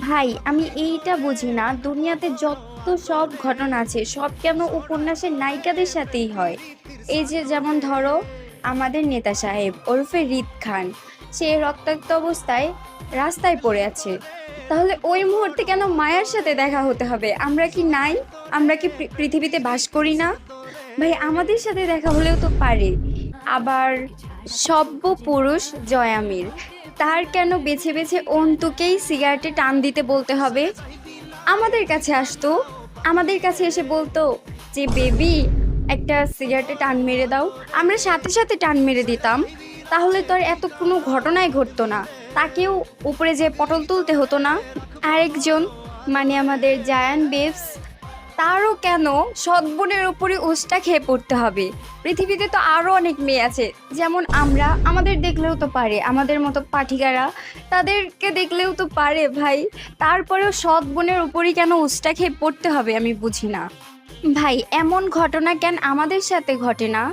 ভাই আমি এইটা বুঝি না, দুনিয়াতে যত সব ঘটনা আছে সব কেন উপন্যাসের নায়িকাদের সাথেই হয়। এই যে যেমন ধরো, আমাদের নেতা সাহেব ওরফে রিদ খান, সে রক্তাক্ত অবস্থায় রাস্তায় পড়ে আছে, তাহলে ওই মুহূর্তে কেন মায়ার সাথে দেখা হতে হবে? আমরা কি নাই? আমরা কি পৃথিবীতে বাস করি না? ভাই আমাদের সাথে দেখা হলেও তো পারে। আবার সভ্য পুরুষ জয়ামির, তার কেন বেছে বেছে অন্তুকেই সিগারেটে টান দিতে বলতে হবে? আমাদের কাছে আসতো, আমাদের কাছে এসে বলতো যে বেবি একটা সিগারেটে টান মেরে দাও, আমরা সাথে সাথে টান মেরে দিতাম। তাহলে তো আর এত কোনো ঘটনাই ঘটতো না, তাকেও উপরে যে পটল তুলতে হতো না। আরেকজন, মানে আমাদের জায়ান বেবস, তারও কেন সৎ বোনের উপরে উষ্টা খেয়ে পড়তে হবে? পৃথিবীতে তো আরো অনেক মেয়ে আছে, যেমন আমরা, আমাদের দেখলেও তো পারে, আমাদের মতো পাঠিকারা, তাদেরকে দেখলেও তো পারে ভাই। তারপরেও সৎ বোনের উপরই কেন উষ্টা খেয়ে পড়তে হবে আমি বুঝি না। ভাই এমন ঘটনা কেন আমাদের সাথে ঘটে না?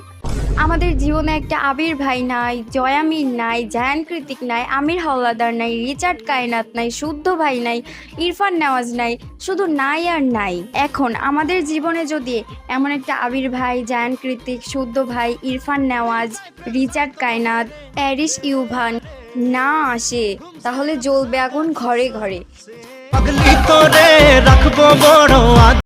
আমাদের জীবনে একটা আবির ভাই নাই, জয়ামিন নাই, জায়ান কৃতিক নাই, আমির হাওলাদার নাই, রিচার্ড কায়নাত নাই, শুদ্ধ ভাই নাই, ইরফান নেওয়াজ নাই, শুধু নাই আর নাই। এখন আমাদের জীবনে যদি এমন একটা আবির ভাই, জায়ান কৃতিক, শুদ্ধ ভাই, ইরফান নেওয়াজ, রিচার্ড কায়নাত, প্যারিস ইউভান না আসে, তাহলে জ্বলবে আগুন ঘরে ঘরে। পাগলি তোরে রাখবো বড়